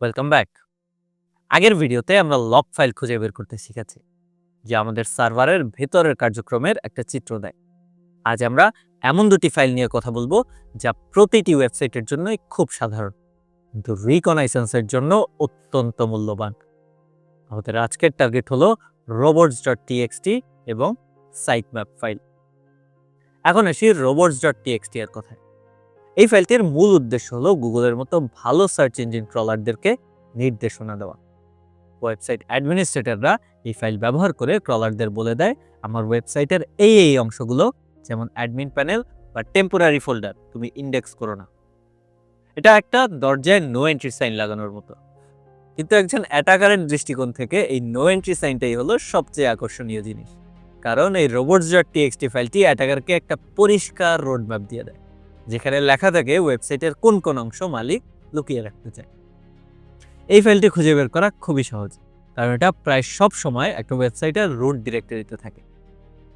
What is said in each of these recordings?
Welcome back. আগের ভিডিওতে আমরা লগ ফাইল খুঁজে বের করতে শিখেছি, যে আমাদের সার্ভারের ভেতরের কার্যক্রমের একটা চিত্র দেয়। আজ আমরা এমন দুটি ফাইল নিয়ে কথা বলবো যা প্রতিটি ওয়েবসাইটের জন্যই খুব সাধারণ, কিন্তু রিকনাইসেন্সের জন্য অত্যন্ত মূল্যবান। আমাদের আজকের টার্গেট হলো robots.txt এবং সাইটম্যাপ ফাইল। এখন আসি robots.txt এর কথায়। এই ফাইলটির মূল উদ্দেশ্য হলো গুগলের মতো ভালো সার্চ ইঞ্জিন ক্রলারদেরকে নির্দেশনা দেওয়া। ওয়েবসাইট অ্যাডমিনিস্ট্রেটররা এই ফাইল ব্যবহার করে ক্রলারদের বলে দেয় আমার ওয়েবসাইটের এই অংশগুলো, যেমন অ্যাডমিন প্যানেল বা টেম্পোরারি ফোল্ডার, তুমি ইন্ডেক্স করো না। এটা একটা দরজায় নো এন্ট্রি সাইন লাগানোর মতো, কিন্তু একজন অ্যাটাকারের দৃষ্টিকোণ থেকে এই নো এন্ট্রি সাইনটাই হলো সবচেয়ে আকর্ষণীয় জিনিস। কারণ এই robots.txt ফাইলটি অ্যাটাকারকে একটা পরিষ্কার রোডম্যাপ দিয়ে দেয়, যেখানে লেখা থাকে ওয়েবসাইটের কোন কোন অংশ মালিক লুকিয়ে রাখতে চায়। এই ফাইলটি খুঁজে বের করা খুবই সহজ, কারণ এটা প্রায় সব সময় একটা ওয়েবসাইটের রুট ডিরেক্টরিতে থাকে।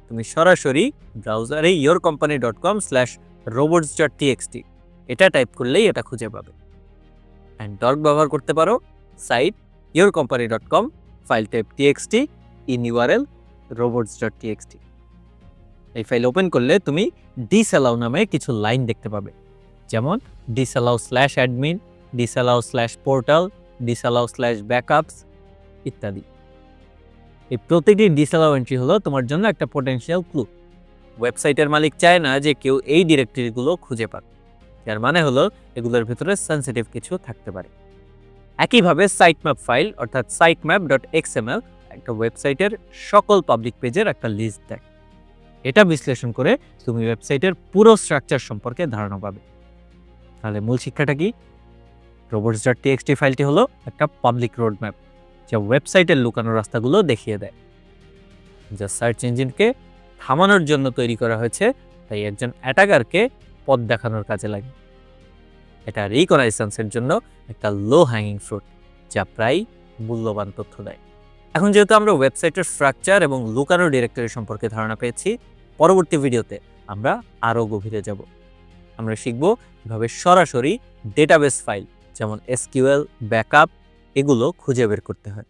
তুমি সরাসরি ব্রাউজারে yourcompany.com/robots.txt এটা টাইপ করলেই এটা খুঁজে পাবে। অ্যান্ড ডর্ক ব্যবহার করতে পারো site yourcompany.com, file type txt, in URL robots.txt। এই ফাইল ওপেন করলে তুমি ডিসঅ্যালাউ নামে কিছু লাইন দেখতে পাবে, যেমন disallow/admin, disallow/portal, disallow/backups ইত্যাদি। এই প্রতিটি ডিসঅ্যালাউ এন্ট্রি হলো তোমার জন্য একটা পটেনশিয়াল ক্লু। ওয়েবসাইটের মালিক চায় না যে কেউ এই ডিরেক্টরিগুলো খুঁজে পাক, যার মানে হলো এগুলোর ভিতরে সেন্সিটিভ কিছু থাকতে পারে। একইভাবে সাইটম্যাপ ফাইল অর্থাৎ sitemap.xml একটা ওয়েবসাইটের সকল পাবলিক পেজের একটা লিস্ট দেয়। এটা বিশ্লেষণ করে তুমি ওয়েবসাইটের পুরো স্ট্রাকচার সম্পর্কে ধারণা পাবে। তাহলে মূল শিক্ষাটা কি? robots.txt ফাইলটি হলো একটা পাবলিক রোডম্যাপ, যা ওয়েবসাইটের লুকানো রাস্তাগুলো দেখিয়ে দেয়, যা সার্চ ইঞ্জিনকে থামানোর জন্য তৈরি করা হয়েছে, তাই একজন অ্যাটাকারকে পথ দেখানোর কাজে লাগে। এটা রিকনাইসেন্সের জন্য একটা লো হ্যাঙ্গিং ফ্রুট, যা প্রায় মূল্যবান তথ্য দেয়। এখন যেহেতু আমরা ওয়েবসাইটের স্ট্রাকচার এবং লুকানো ডিরেক্টরি সম্পর্কে ধারণা পেয়েছি, পরবর্তী ভিডিওতে আমরা আরও গভীরে যাব। আমরা শিখব কিভাবে সরাসরি ডেটাবেস ফাইল যেমন SQL, ব্যাকআপ এগুলো খুঁজে বের করতে হয়।